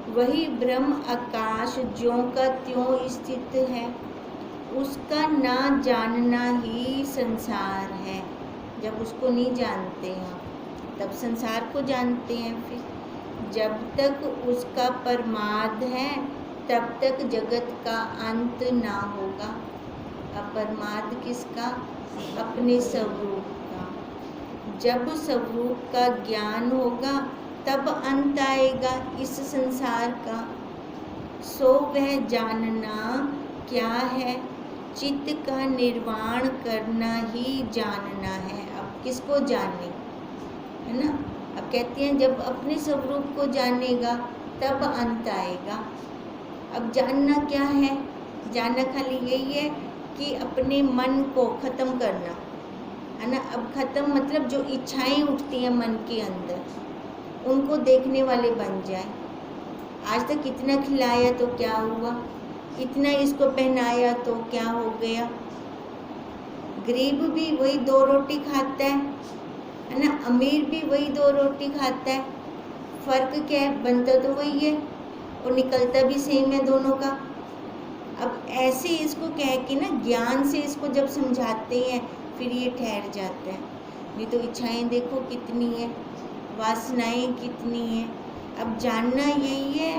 वही ब्रह्म आकाश ज्यों का त्यों स्थित है, उसका ना जानना ही संसार है। जब उसको नहीं जानते हैं तब संसार को जानते हैं। फिर जब तक उसका परमार्थ है तब तक जगत का अंत ना होगा। अपरमार्थ किसका? अपने स्वरूप का। जब स्वरूप का ज्ञान होगा तब अंत आएगा इस संसार का। सो वह जानना क्या है? चित्त का निर्वाण करना ही जानना है। अब किसको जाने, है ना? अब कहते हैं जब अपने स्वरूप को जानेगा तब अंत आएगा। अब जानना क्या है? जानना खाली यही है कि अपने मन को खत्म करना, है ना? अब खत्म मतलब जो इच्छाएं उठती हैं मन के अंदर, उनको देखने वाले बन जाए। आज तक इतना खिलाया तो क्या हुआ, इतना इसको पहनाया तो क्या हो गया। गरीब भी वही 2 रोटी खाता है ना? अमीर भी वही 2 रोटी खाता है। फर्क क्या है? बनता तो वही है और निकलता भी सेम है दोनों का। अब ऐसे इसको कह के ना, ज्ञान से इसको जब समझाते हैं फिर ये ठहर जाता है। नहीं तो इच्छाएं देखो कितनी है, वासनाएं कितनी है। अब जानना यही है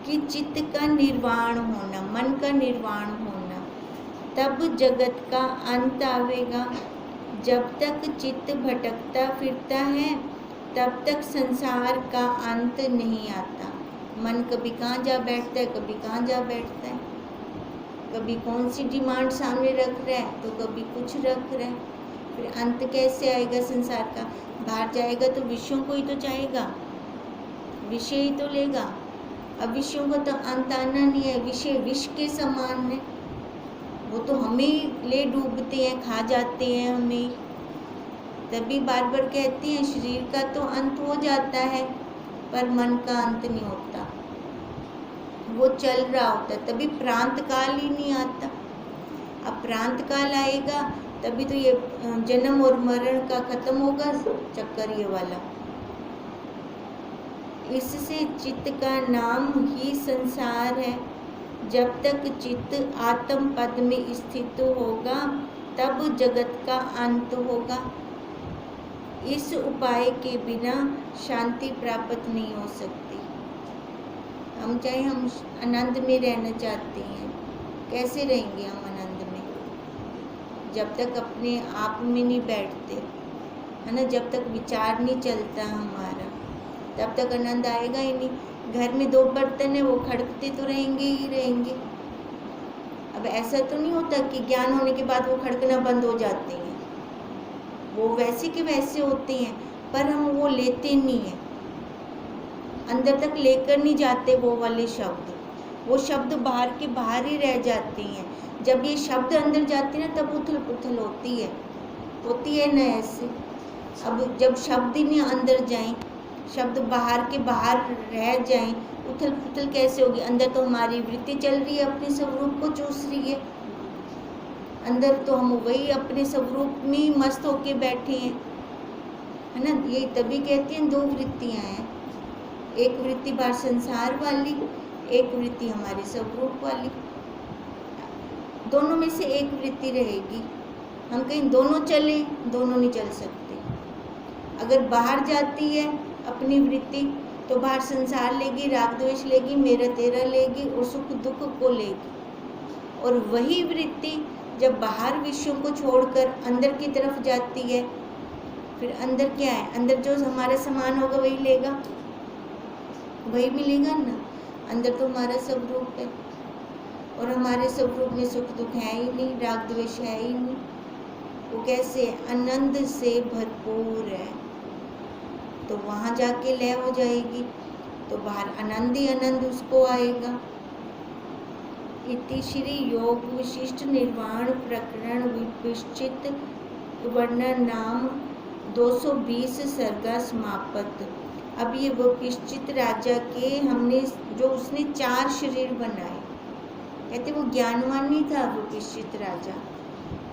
कि चित्त का निर्वाण होना, मन का निर्वाण होना, तब जगत का अंत आवेगा। जब तक चित्त भटकता फिरता है तब तक संसार का अंत नहीं आता। मन कभी कहाँ जा बैठता है, कभी कहाँ जा बैठता है, कभी कौन सी डिमांड सामने रख रहा है तो कभी कुछ रख रहा है। फिर अंत कैसे आएगा संसार का? बाहर जाएगा तो विषयों को ही तो चाहेगा, विषय ही तो लेगा। अब विषयों को तो अंत आना नहीं है। विषय विष के समान है, वो तो हमें ले डूबते हैं, खा जाते हैं हमें। तभी बार बार कहते हैं शरीर का तो अंत हो जाता है पर मन का अंत नहीं होता, वो चल रहा होता है। तभी प्रांत काल ही नहीं आता। अब प्रांत काल आएगा तभी तो ये जन्म और मरण का खत्म होगा चक्कर ये वाला। इससे चित्त का नाम ही संसार है। जब तक चित्त आत्म पद में स्थित होगा तब जगत का अंत होगा। इस उपाय के बिना शांति प्राप्त नहीं हो सकती। हम चाहे हम आनंद में रहना चाहते हैं, कैसे रहेंगे हम आनंद में? जब तक अपने आप में नहीं बैठते, है ना, जब तक विचार नहीं चलता हमारा, तब तक आनंद आएगा ही नहीं। घर में 2 बर्तन है, वो खड़कते तो रहेंगे ही रहेंगे। अब ऐसा तो नहीं होता कि ज्ञान होने के बाद वो खड़कना बंद हो जाते हैं, वो वैसे के वैसे होते हैं, पर हम वो लेते नहीं हैं, अंदर तक लेकर नहीं जाते वो वाले शब्द। वो शब्द बाहर के बाहर ही रह जाते हैं। जब ये शब्द अंदर जाते हैं ना तब उथल पुथल होती है ना ऐसे। अब जब शब्द ही नहीं अंदर जाएं, शब्द बाहर के बाहर रह जाएं, उथल पुथल कैसे होगी? अंदर तो हमारी वृत्ति चल रही है, अपने स्वरूप को चूस रही है। अंदर तो हम वही अपने स्वरूप में मस्त होके बैठे हैं, है ना। ये तभी कहते हैं 2 वृत्तियां हैं, एक वृत्ति बाहर संसार वाली, एक वृत्ति हमारे स्वरूप वाली। दोनों में से एक वृत्ति रहेगी। हम कहीं दोनों चले, दोनों नहीं चल सकते। अगर बाहर जाती है अपनी वृत्ति तो बाहर संसार लेगी, राग द्वेष लेगी, मेरा तेरा लेगी और सुख दुख को लेगी। और वही वृत्ति जब बाहर विषयों को छोड़कर अंदर की तरफ जाती है, फिर अंदर क्या है? अंदर जो हमारा समान होगा वही लेगा, वही मिलेगा ना। अंदर तो हमारा स्वरूप है और हमारे स्वरूप में सुख दुख है ही नहीं, राग द्वेष है ही नहीं। वो कैसे? आनंद से भरपूर है। तो वहाँ जाके लय हो जाएगी, तो बाहर आनंद ही आनंद उसको आएगा। इति श्री योग विशिष्ट निर्वाण प्रकरण विपिश्चित वर्णन नाम 220 सर्गा समापत। अब ये विपिश्चित राजा के हमने जो उसने 4 शरीर बनाए, कहते वो ज्ञानवान नहीं था विपिश्चित राजा।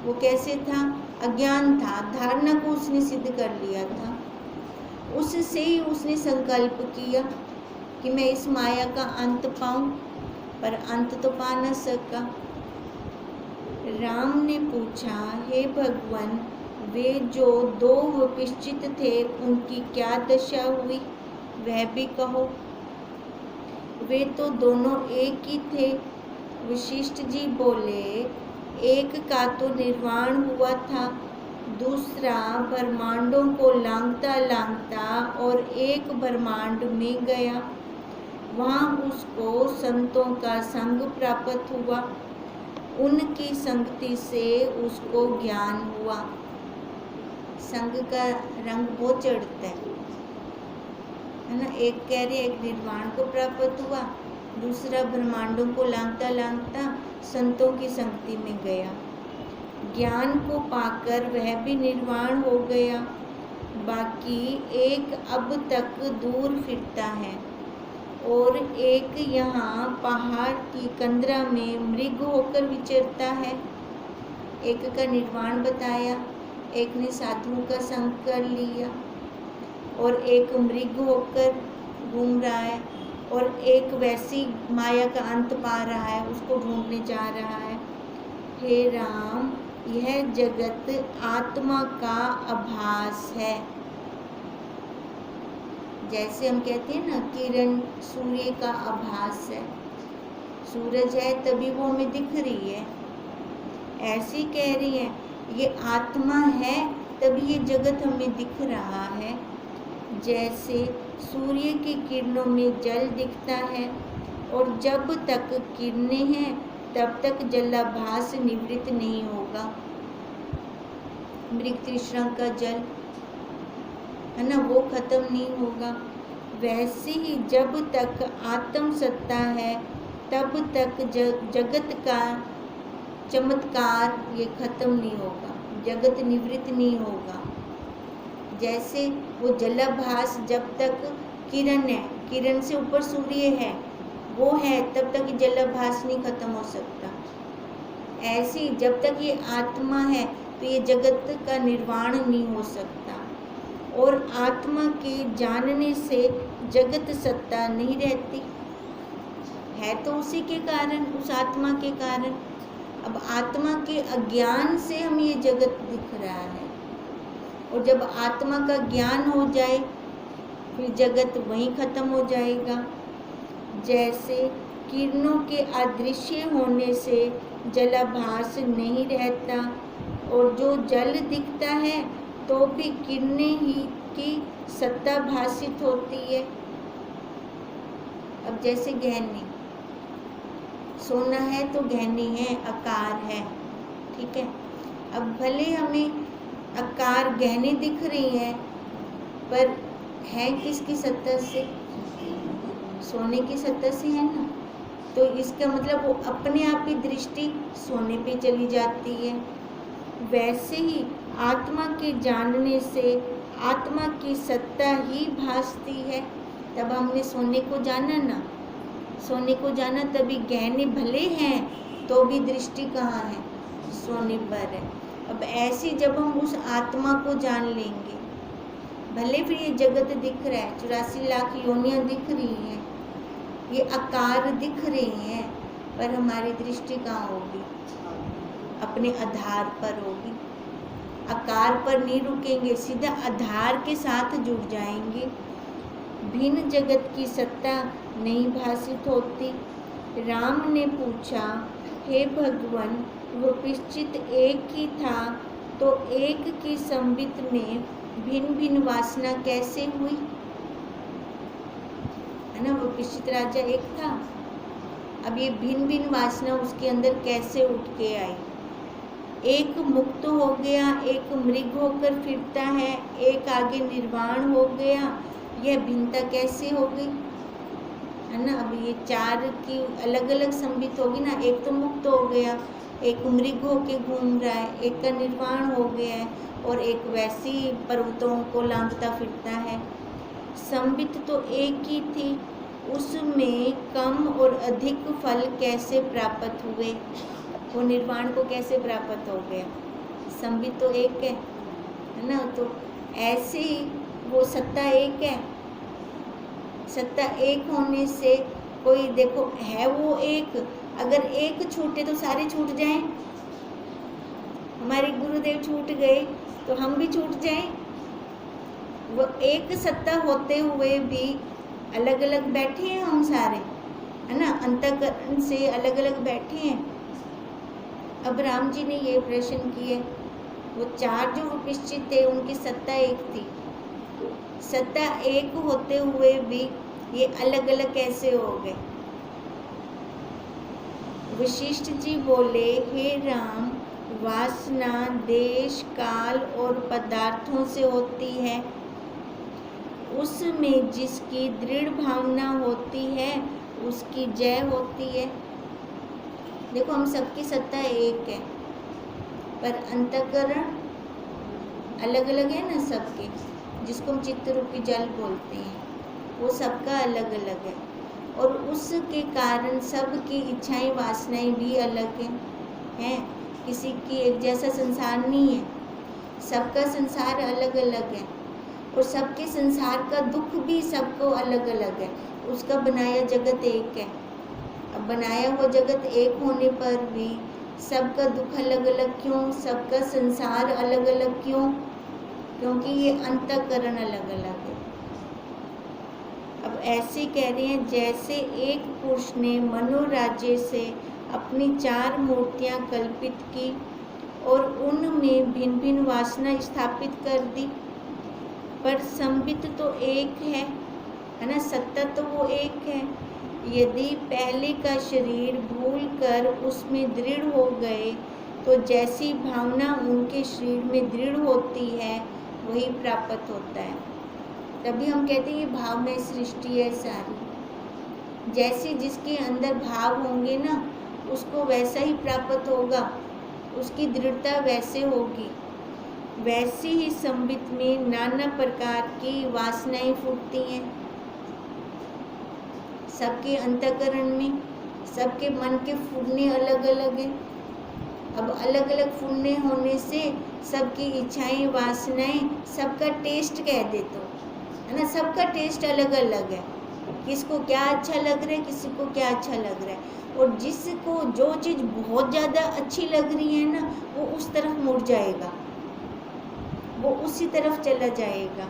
वो कैसे था? अज्ञान था, धारणा को उसने सिद्ध कर लिया था, उससे ही उसने संकल्प किया कि मैं इस माया का अंत पाऊं, पर अंत तो पा न सका। राम ने पूछा, हे भगवान, वे जो दो विपश्चित थे उनकी क्या दशा हुई, वह भी कहो। वे तो दोनों एक ही थे। वशिष्ठ जी बोले, एक का तो निर्वाण हुआ था, दूसरा ब्रह्मांडों को लांघता लांघता और एक ब्रह्मांड में गया। वहाँ उसको संतों का संग प्राप्त हुआ। उनकी संगति से उसको ज्ञान हुआ। संग का रंग बहुत चढ़ता है ना। एक कह रहे एक निर्वाण को प्राप्त हुआ, दूसरा ब्रह्मांडों को लांघता लांघता संतों की संगति में गया। ज्ञान को पाकर वह भी निर्वाण हो गया। बाकी एक अब तक दूर फिरता है और एक यहाँ पहाड़ की कंदरा में मृग होकर विचरता है। एक का निर्वाण बताया, एक ने साधुओं का संग कर लिया, और एक मृग होकर घूम रहा है, और एक वैसी माया का अंत पा रहा है, उसको ढूंढने जा रहा है। हे राम, यह जगत आत्मा का आभास है। जैसे हम कहते हैं ना, किरण सूर्य का आभास है, सूरज है तभी वो हमें दिख रही है। ऐसी कह रही है, ये आत्मा है तभी ये जगत हमें दिख रहा है। जैसे सूर्य की किरणों में जल दिखता है, और जब तक किरणें हैं तब तक जलाभास निवृत्त नहीं होगा। मृग तृष्णा का जल है ना, वो खत्म नहीं होगा। वैसे ही जब तक आत्म सत्ता है तब तक जगत का चमत्कार ये खत्म नहीं होगा, जगत निवृत्त नहीं होगा। जैसे वो जलाभास जब तक किरण है, किरण से ऊपर सूर्य है, वो है तब तक जलाभास नहीं खत्म हो सकता। ऐसी जब तक ये आत्मा है तो ये जगत का निर्वाण नहीं हो सकता। और आत्मा के जानने से जगत सत्ता नहीं रहती है, तो उसी के कारण, उस आत्मा के कारण। अब आत्मा के अज्ञान से हमें ये जगत दिख रहा है, और जब आत्मा का ज्ञान हो जाए फिर जगत वहीं खत्म हो जाएगा। जैसे किरणों के अदृश्य होने से जलाभास नहीं रहता, और जो जल दिखता है तो भी किरणें ही की सत्ता भासित होती है। अब जैसे गहनी, सोना है तो गहनी है, आकार है, ठीक है। अब भले हमें आकार गहने दिख रही है, पर है किसकी सत्ता से? सोने की सत्ता से है ना। तो इसका मतलब वो अपने आप ही दृष्टि सोने पे चली जाती है। वैसे ही आत्मा के जानने से आत्मा की सत्ता ही भासती है। तब हमने सोने को जाना ना, सोने को जाना, तभी गहने भले हैं तो भी दृष्टि कहाँ है? सोने पर है। अब ऐसी जब हम उस आत्मा को जान लेंगे, भले फिर ये जगत दिख रहा है, 84 लाख योनियाँ दिख रही हैं, ये आकार दिख रहे हैं, पर हमारी दृष्टि कहाँ होगी? अपने आधार पर होगी। आकार पर नहीं रुकेंगे, सीधा आधार के साथ जुड़ जाएंगे। भिन्न जगत की सत्ता नहीं भासित होती। राम ने पूछा, हे भगवान, विपश्चित एक ही था तो एक की संबित में भिन्न भिन्न वासना कैसे हुई? है ना, विपश्चित राजा एक था, अब ये भिन्न भिन्न वासना उसके अंदर कैसे उठ के आई? एक मुक्त हो गया, एक मृग होकर फिरता है, एक आगे निर्वाण हो गया, यह भिन्नता कैसे हो गई? है ना। अब ये चार की अलग अलग संबित होगी ना। एक तो मुक्त हो गया, एक मृग होके घूम रहा है, एक का निर्वाण हो गया है, और एक वैसी पर्वतों को लांघता फिरता है। संबित तो एक ही थी, उसमें कम और अधिक फल कैसे प्राप्त हुए? वो निर्वाण को कैसे प्राप्त हो गया? संबित तो एक है ना। तो ऐसे ही वो सत्ता एक है, सत्ता एक होने से कोई देखो है वो एक, अगर एक छूटे तो सारे छूट जाएं। हमारे गुरुदेव छूट गए तो हम भी छूट जाएं। वो एक सत्ता होते हुए भी अलग अलग बैठे हैं हम सारे, है ना, अंतःकरण से अलग अलग बैठे हैं। अब राम जी ने ये प्रश्न किए, वो चार जो निश्चित थे उनकी सत्ता एक थी, सत्ता एक होते हुए भी ये अलग अलग कैसे हो गए। वशिष्ठ जी बोले, हे राम, वासना देश काल और पदार्थों से होती है, उसमें जिसकी दृढ़ भावना होती है उसकी जय होती है। देखो हम सबकी सत्ता एक है, पर अंतःकरण अलग अलग है ना सबके, जिसको हम चित्त रूपी जल बोलते हैं, वो सबका अलग अलग है। और उसके कारण सबकी इच्छाएं वासनाएं भी अलग हैं। किसी की एक जैसा संसार नहीं है, सबका संसार अलग अलग है। और सबके संसार का दुख भी सबको अलग अलग है। उसका बनाया जगत एक है। अब बनाया हुआ जगत एक होने पर भी सबका दुख अलग अलग क्यों, सबका संसार अलग अलग क्यों? क्योंकि ये अंतःकरण अलग अलग है। अब ऐसे कह रहे हैं, जैसे एक पुरुष ने मनोराज्य से अपनी 4 मूर्तियां कल्पित की और उनमें भिन्न भिन्न वासना स्थापित कर दी, पर संबित तो एक है ना, सत्ता तो वो एक है। यदि पहले का शरीर भूलकर उसमें दृढ़ हो गए तो जैसी भावना उनके शरीर में दृढ़ होती है वही प्राप्त होता है। तभी हम कहते हैं ये भावमय सृष्टि है सारी। जैसे जिसके अंदर भाव होंगे ना उसको वैसा ही प्राप्त होगा, उसकी दृढ़ता वैसे होगी। वैसे ही संबित में नाना प्रकार की वासनाएं फूटती हैं। सबके अंतःकरण में सबके मन के फूटने अलग अलग हैं। अब अलग अलग फूटने होने से सबकी इच्छाएं वासनाएं, सबका टेस्ट कह दे तो, है ना, सबका टेस्ट अलग अलग है। किसको क्या अच्छा लग रहा है, किसी को क्या अच्छा लग रहा है। और जिसको जो चीज़ बहुत ज़्यादा अच्छी लग रही है ना वो उस तरफ मुड़ जाएगा, वो उसी तरफ चला जाएगा।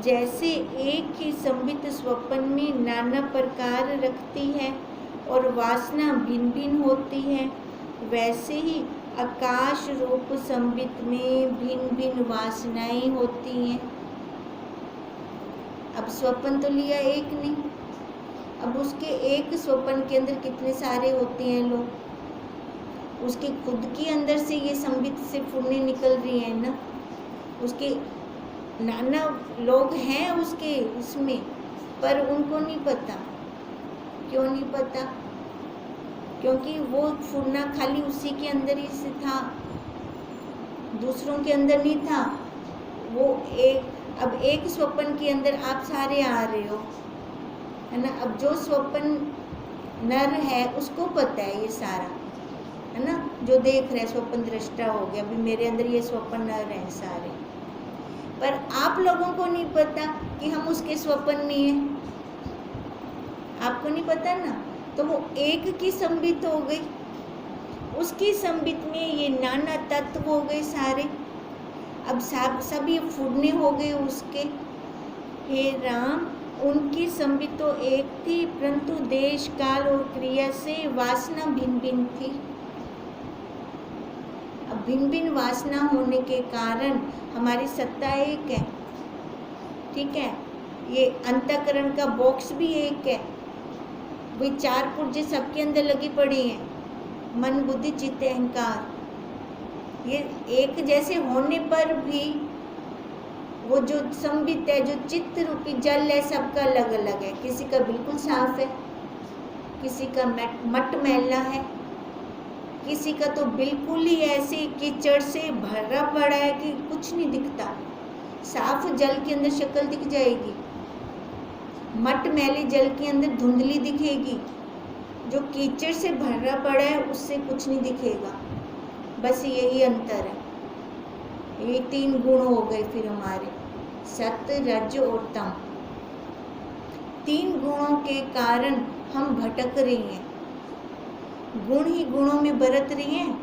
जैसे एक ही संबित स्वप्न में नाना प्रकार रखती है और वासना भिन्न भिन्न होती है, वैसे ही आकाश रूप संबित में भिन्न भिन्न वासनाएं होती हैं। अब स्वप्न तो लिया एक नहीं, अब उसके एक स्वप्न के अंदर कितने सारे होते हैं लोग। उसके खुद के अंदर से ये संबित से फुरने निकल रही है ना, उसके नाना लोग हैं उसके उसमें, पर उनको नहीं पता। क्यों नहीं पता? क्योंकि वो फुरना खाली उसी के अंदर ही से था, दूसरों के अंदर नहीं था। वो अब एक स्वप्न के अंदर आप सारे आ रहे हो, है ना। अब जो स्वप्न नर है उसको पता है ये सारा, है ना, जो देख रहे स्वप्न दृष्टा हो गया, अभी मेरे अंदर ये स्वप्न नर हैं सारे। पर आप लोगों को नहीं पता कि हम उसके स्वप्न में हैं, आपको नहीं पता ना। तो वो एक की संबित हो गई, उसकी संबित में ये नाना तत्व हो गए सारे। अब सब ये फूटने हो गए उसके। हे राम, उनकी संबित तो एक थी, परंतु देश काल और क्रिया से वासना भिन्न भिन्न थी। अब भिन्न भिन्न वासना होने के कारण हमारी सत्ता एक है, ठीक है। ये अंतःकरण का बॉक्स भी एक है, वही 4 पुर्जे सबके अंदर लगी पड़ी हैं, मन बुद्धि चित्त अहंकार। ये एक जैसे होने पर भी वो जो संबित है, जो चित्त रूपी जल है, सबका अलग अलग है। किसी का बिल्कुल साफ है, किसी का मट मैला है, किसी का तो बिल्कुल ही ऐसे कीचड़ से भरा पड़ा है कि कुछ नहीं दिखता। साफ जल के अंदर शक्ल दिख जाएगी, मट मैले जल के अंदर धुंधली दिखेगी। जो कीचड़ से भरा पड़ा है उससे कुछ नहीं दिखेगा। बस यही अंतर है। ये 3 गुण हो गए फिर हमारे, सत्य रज और तम। तीन गुणों के कारण हम भटक रही हैं। गुण ही गुणों में बरत रही हैं,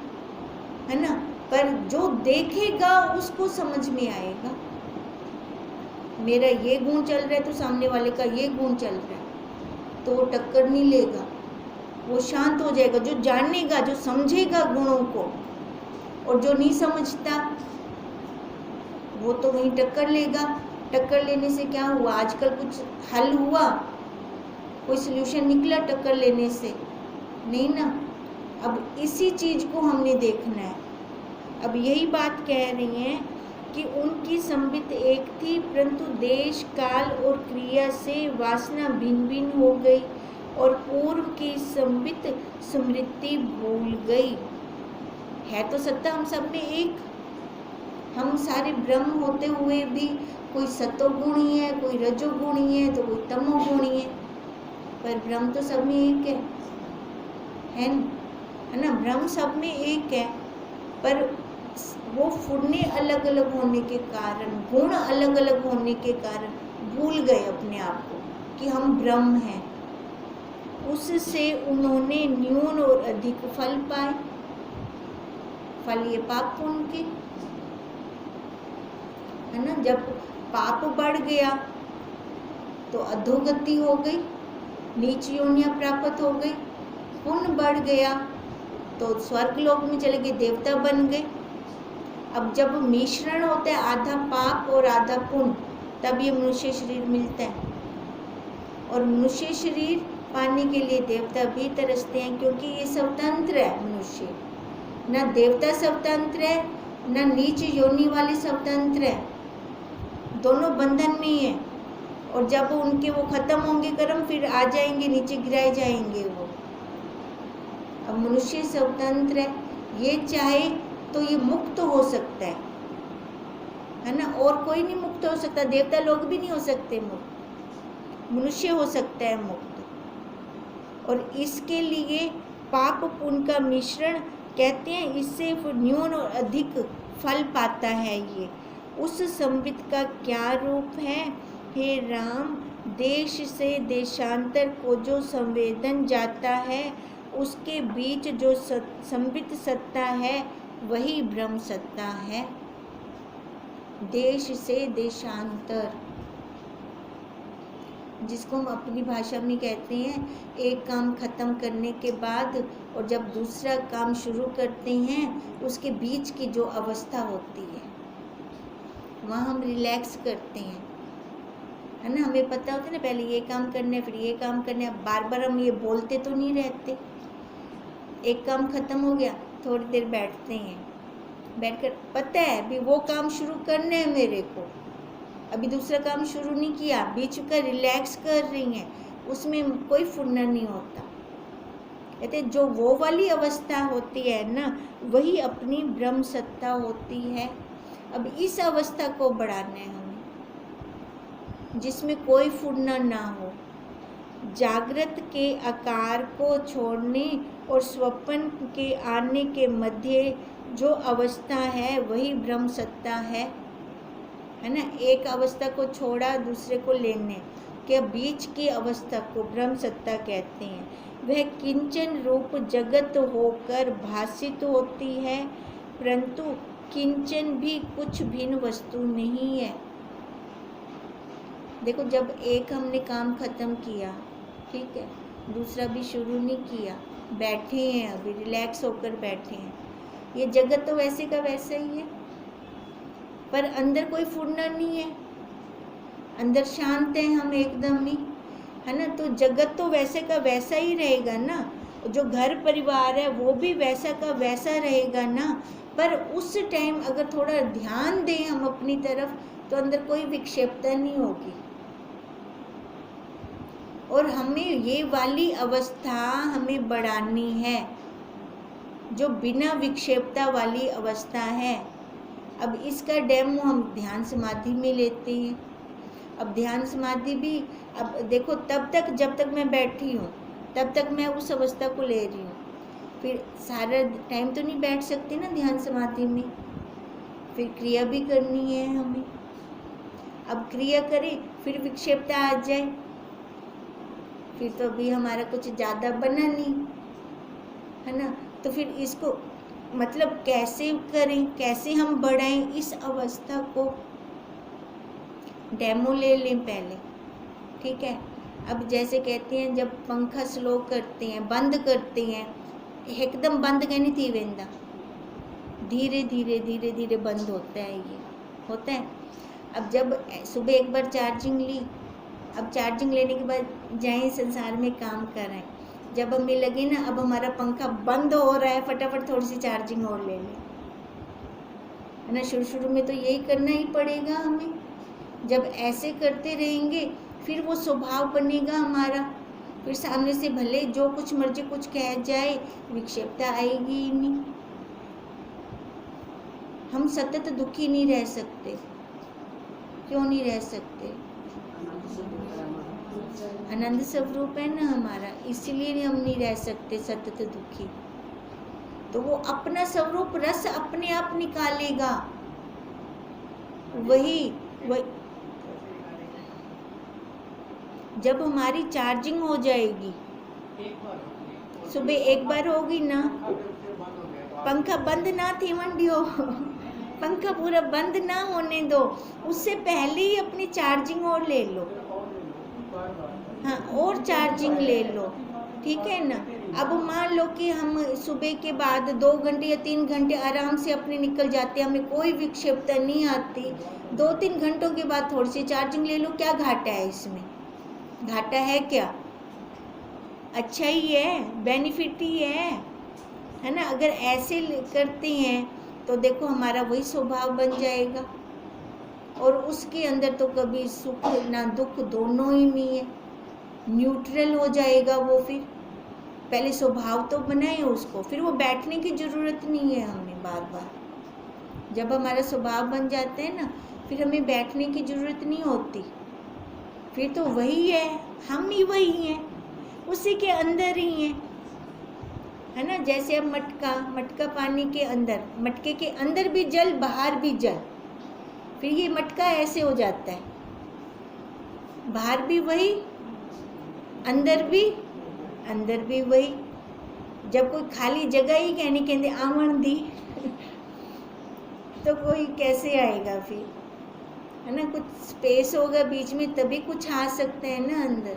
है ना, पर जो देखेगा उसको समझ में आएगा। मेरा ये गुण चल रहा है तो सामने वाले का ये गुण चल रहा है, तो वो टक्कर नहीं लेगा, वो शांत हो जाएगा। जो जानेगा, जो समझेगा गुणों को, और जो नहीं समझता वो तो वहीं टक्कर लेगा। टक्कर लेने से क्या हुआ? आजकल कुछ हल हुआ? कोई सल्यूशन निकला टक्कर लेने से? नहीं ना। अब इसी चीज को हमने देखना है। अब यही बात कह रही हैं कि उनकी संबित एक थी, परंतु देश, काल और क्रिया से वासना भिन्न भिन्न हो गई और पूर्व की संबित स्मृति भूल गई। है तो सत्ता हम सब में एक। हम सारे ब्रह्म होते हुए भी कोई सतोगुणी है, कोई रजोगुणी है, तो कोई तमोगुणी है, पर ब्रह्म तो सब में एक है ना। ब्रह्म सब में एक है, पर वो फुरने अलग अलग होने के कारण, गुण अलग अलग होने के कारण भूल गए अपने आप को कि हम ब्रह्म हैं। उससे उन्होंने न्यून और अधिक फल पाए। फल ये पाप पुण्य के, है ना। जब पाप बढ़ गया तो अधोगति हो गई, नीच योनियां प्राप्त हो गई। पुण्य बढ़ गया तो स्वर्ग लोक में चले गए, देवता बन गए। अब जब मिश्रण होता है आधा पाप और आधा पुण्य, तब ये मनुष्य शरीर मिलता है। और मनुष्य शरीर पाने के लिए देवता भी तरसते हैं, क्योंकि ये स्वतंत्र है मनुष्य। ना देवता स्वतंत्र है, ना नीच योनि वाले स्वतंत्र है, दोनों बंधन में ही है। और जब उनके वो खत्म होंगे कर्म, फिर आ जाएंगे, नीचे गिराए जाएंगे वो। अब मनुष्य स्वतंत्र है, ये चाहे तो ये मुक्त हो सकता है ना। और कोई नहीं मुक्त हो सकता, देवता लोग भी नहीं हो सकते मुक्त, मनुष्य हो सकता है मुक्त। और इसके लिए पाप पुण्य का मिश्रण कहते हैं, इससे न्यून और अधिक फल पाता है ये। उस संबित का क्या रूप है? हे राम, देश से देशांतर को जो संवेदन जाता है, उसके बीच जो संबित सत्ता है वही ब्रह्म सत्ता है। देश से देशांतर, जिसको हम अपनी भाषा में कहते हैं, एक काम खत्म करने के बाद और जब दूसरा काम शुरू करते हैं, उसके बीच की जो अवस्था होती है, वहाँ हम रिलैक्स करते हैं, है ना। हमें पता होता है ना, पहले ये काम करना है, फिर ये काम करना है। बार बार हम ये बोलते तो नहीं रहते। एक काम खत्म हो गया, थोड़ी देर बैठते हैं, बैठकर पता है अभी वो काम शुरू करना है मेरे को, अभी दूसरा काम शुरू नहीं किया, बीच का रिलैक्स कर रही हैं, उसमें कोई फुरना नहीं होता। कहते जो वो वाली अवस्था होती है ना, वही अपनी ब्रह्म सत्ता होती है। अब इस अवस्था को बढ़ाना है हमें, जिसमें कोई फुरना ना हो। जागृत के आकार को छोड़ने और स्वप्न के आने के मध्य जो अवस्था है वही ब्रह्म सत्ता है ना। एक अवस्था को छोड़ा दूसरे को लेने के बीच की अवस्था को ब्रह्म सत्ता कहते हैं। वह किंचन रूप जगत होकर भासित होती है, परंतु किंचन भी कुछ भिन्न वस्तु नहीं है। देखो, जब एक हमने काम खत्म किया, ठीक है, दूसरा भी शुरू नहीं किया, बैठे हैं, अभी रिलैक्स होकर बैठे हैं, ये जगत तो वैसे का वैसा ही है, पर अंदर कोई फुरना नहीं है, अंदर शांत है हम एकदम ही, है ना। तो जगत तो वैसे का वैसा ही रहेगा ना, जो घर परिवार है वो भी वैसा का वैसा रहेगा ना। पर उस टाइम अगर थोड़ा ध्यान दें हम अपनी तरफ, तो अंदर कोई विक्षेपता नहीं होगी। और हमें ये वाली अवस्था हमें बढ़ानी है, जो बिना विक्षेपता वाली अवस्था है। अब इसका डेमो हम ध्यान समाधि में लेते हैं। अब ध्यान समाधि भी, अब देखो, तब तक जब तक मैं बैठी हूँ तब तक मैं उस अवस्था को ले रही हूँ, फिर सारा टाइम तो नहीं बैठ सकती ना ध्यान समाधि में, फिर क्रिया भी करनी है हमें। अब क्रिया करें, फिर विक्षेपता आ जाए, फिर तो अभी हमारा कुछ ज़्यादा बना नहीं, है ना। तो फिर इसको मतलब कैसे करें, कैसे हम बढ़ाएं इस अवस्था को, डेमो ले लें पहले, ठीक है। अब जैसे कहते हैं जब पंखा स्लो करते हैं, बंद करते हैं, एकदम बंद कहनी थी वेंदा, धीरे धीरे धीरे धीरे बंद होता है, ये होता है। अब जब सुबह एक बार चार्जिंग ली, अब चार्जिंग लेने के बाद जाएं संसार में काम कर रहे हैं, जब हमें लगे ना अब हमारा पंखा बंद हो रहा है, फटाफट थोड़ी सी चार्जिंग और ले लें, है ना। शुरू शुरू में तो यही करना ही पड़ेगा हमें। जब ऐसे करते रहेंगे फिर वो स्वभाव बनेगा हमारा, फिर सामने से भले जो कुछ मर्जी कुछ कह जाए, विक्षेपता आएगी ही नहीं। हम सतत दुखी नहीं रह सकते, क्यों नहीं रह सकते? आनंद स्वरूप है ना हमारा, इसीलिए हम नहीं रह सकते सतत दुखी। तो वो अपना स्वरूप रस अपने आप निकालेगा, वही जब हमारी चार्जिंग हो जाएगी, सुबह एक बार होगी ना, पंखा बंद ना थी मंडियो पंखा पूरा बंद ना होने दो, उससे पहले ही अपनी चार्जिंग और ले लो, हाँ और चार्जिंग ले लो, ठीक है ना। अब मान लो कि हम सुबह के बाद 2 घंटे या 3 घंटे आराम से अपने निकल जाते हैं, हमें कोई विक्षेपता नहीं आती, 2-3 घंटों के बाद थोड़ी सी चार्जिंग ले लो, क्या घाटा है इसमें? घाटा है क्या? अच्छा ही है, बेनिफिट ही है ना। अगर ऐसे करते हैं तो देखो हमारा वही स्वभाव बन जाएगा, और उसके अंदर तो कभी सुख ना दुख दोनों ही नहीं है, न्यूट्रल हो जाएगा वो। फिर पहले स्वभाव तो बनाए उसको, फिर वो बैठने की ज़रूरत नहीं है हमें बार बार। जब हमारा स्वभाव बन जाता है ना, फिर हमें बैठने की ज़रूरत नहीं होती, फिर तो वही है, हम ही वही हैं, उसी के अंदर ही हैं, है ना। जैसे अब मटका पानी के अंदर, मटके के अंदर भी जल बाहर भी जल, फिर ये मटका ऐसे हो जाता है, बाहर भी वही अंदर भी वही। जब कोई खाली जगह ही कहते आवन दी तो कोई कैसे आएगा फिर, है ना। कुछ स्पेस होगा बीच में तभी कुछ आ सकते हैं ना अंदर,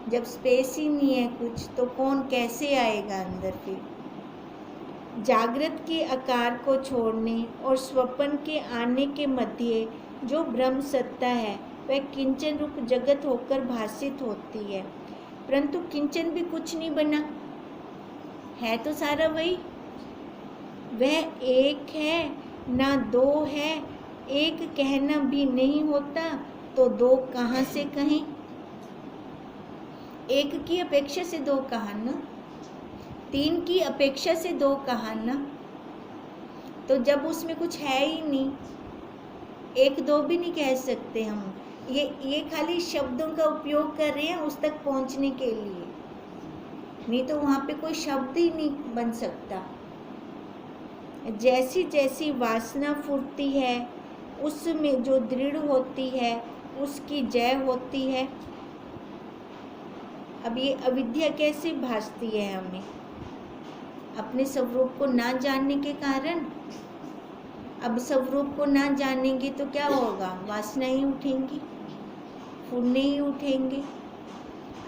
जब स्पेस ही नहीं है कुछ तो कौन कैसे आएगा अंदर फिर। जागृत के आकार को छोड़ने और स्वप्न के आने के मध्य जो ब्रह्म सत्ता है वह किंचन रूप जगत होकर भासित होती है, परंतु किंचन भी कुछ नहीं बना है, तो सारा वही। वह एक है ना दो है, एक कहना भी नहीं होता तो दो कहाँ से कहें। एक की अपेक्षा से दो कहा ना, 3 की अपेक्षा से 2 कहा ना, तो जब उसमें कुछ है ही नहीं, 1-2 भी नहीं कह सकते हम। ये खाली शब्दों का उपयोग कर रहे हैं उस तक पहुंचने के लिए, नहीं तो वहाँ पे कोई शब्द ही नहीं बन सकता। जैसी जैसी वासना फूटती है उसमें जो दृढ़ होती है उसकी जय होती है। अब ये अविद्या कैसे भासती है हमें? अपने स्वरूप को ना जानने के कारण। अब स्वरूप को ना जानेंगे तो क्या होगा? वासना ही उठेंगी, फूलने ही उठेंगे।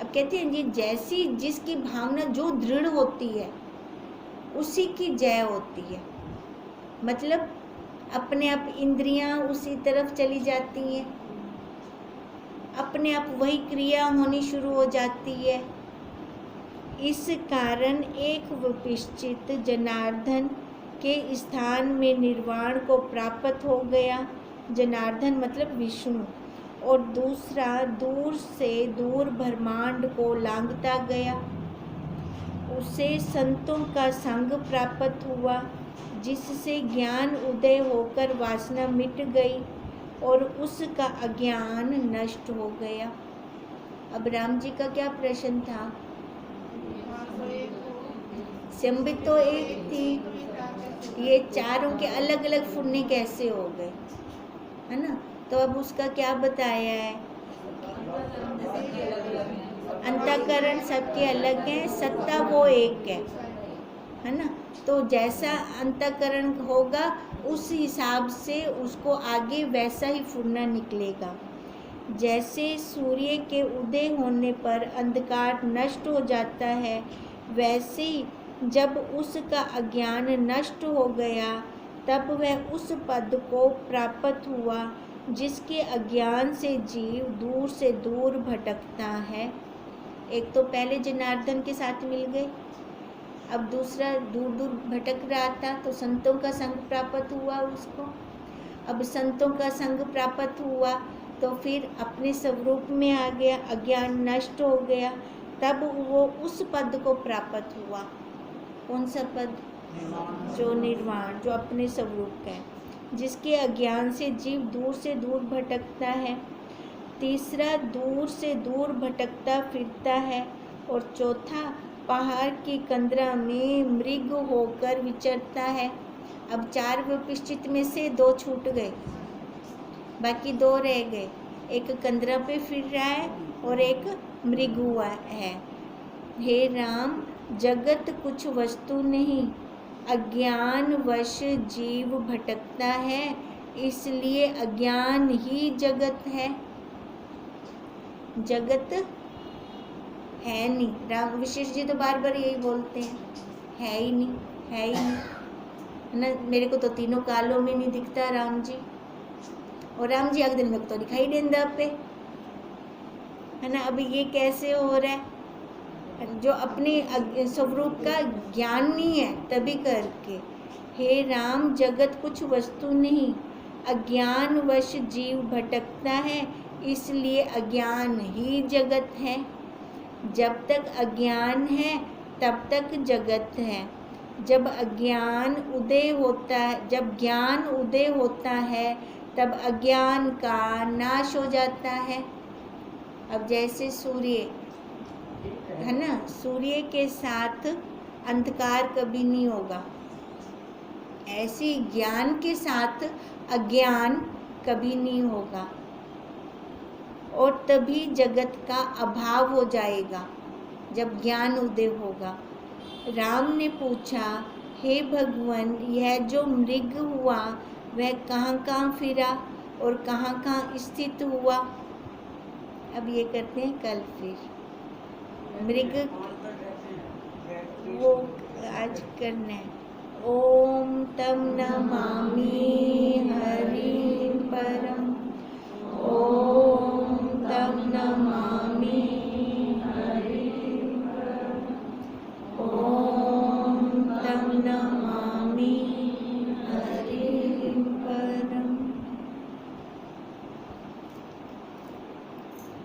अब कहते हैं ये जैसी जिसकी भावना जो दृढ़ होती है उसी की जय होती है, मतलब अपने आप इंद्रियां उसी तरफ चली जाती हैं, अपने आप वही क्रिया होनी शुरू हो जाती है। इस कारण एक विपिश्चित जनार्दन के स्थान में निर्वाण को प्राप्त हो गया। जनार्दन मतलब विष्णु, और दूसरा दूर से दूर ब्रह्मांड को लांघता गया। उसे संतों का संग प्राप्त हुआ जिससे ज्ञान उदय होकर वासना मिट गई और उसका अज्ञान नष्ट हो गया। अब राम जी का क्या प्रश्न था? संबित तो एक थी, ये चारों के अलग अलग फुन्ने कैसे हो गए, है ना। तो अब उसका क्या बताया है? अंतःकरण सबके अलग हैं, सत्ता वो एक है ना। तो जैसा अंतःकरण होगा उस हिसाब से उसको आगे वैसा ही फुरना निकलेगा। जैसे सूर्य के उदय होने पर अंधकार नष्ट हो जाता है, वैसे ही जब उसका अज्ञान नष्ट हो गया तब वह उस पद को प्राप्त हुआ जिसके अज्ञान से जीव दूर से दूर भटकता है। एक तो पहले जनार्दन के साथ मिल गए, अब दूसरा दूर दूर भटक रहा था तो संतों का संग प्राप्त हुआ उसको। अब संतों का संग प्राप्त हुआ तो फिर अपने स्वरूप में आ गया, अज्ञान नष्ट हो गया, तब वो उस पद को प्राप्त हुआ। कौन सा पद? जो निर्वाण, जो अपने स्वरूप का है, जिसके अज्ञान से जीव दूर से दूर भटकता है। तीसरा दूर से दूर भटकता फिरता है। और चौथा पहाड़ की कंदरा में मृग होकर विचरता है। अब 4 विपश्चित में से 2 छूट गए, बाकी 2 रह गए। एक कंदरा पे फिर रहा है और एक मृग हुआ है। हे राम, जगत कुछ वस्तु नहीं, अज्ञान वश जीव भटकता है, इसलिए अज्ञान ही जगत है, जगत है नहीं। राम विशेष जी तो बार बार यही बोलते हैं, है ही नहीं, है ही नहीं ना। मेरे को तो तीनों कालों में नहीं दिखता राम जी, और राम जी अगले दिन में तो दिखाई देंदा पे, है ना। अब ये कैसे हो रहा है? जो अपने स्वरूप का ज्ञान नहीं है तभी करके। हे राम, जगत कुछ वस्तु नहीं, अज्ञान वश जीव भटकता है, इसलिए अज्ञान ही जगत है। जब तक अज्ञान है तब तक जगत है। जब ज्ञान उदय होता है तब अज्ञान का नाश हो जाता है। अब जैसे सूर्य है ना, सूर्य के साथ अंधकार कभी नहीं होगा, ऐसे ज्ञान के साथ अज्ञान कभी नहीं होगा, और तभी जगत का अभाव हो जाएगा जब ज्ञान उदय होगा। राम ने पूछा, हे भगवान, यह जो मृग हुआ वह कहाँ कहाँ फिरा और कहाँ कहाँ स्थित हुआ? अब ये करते हैं कल फिर। मृग वो आज करना है। ओम तम नमामि हरिं परम, ओम तम नमामि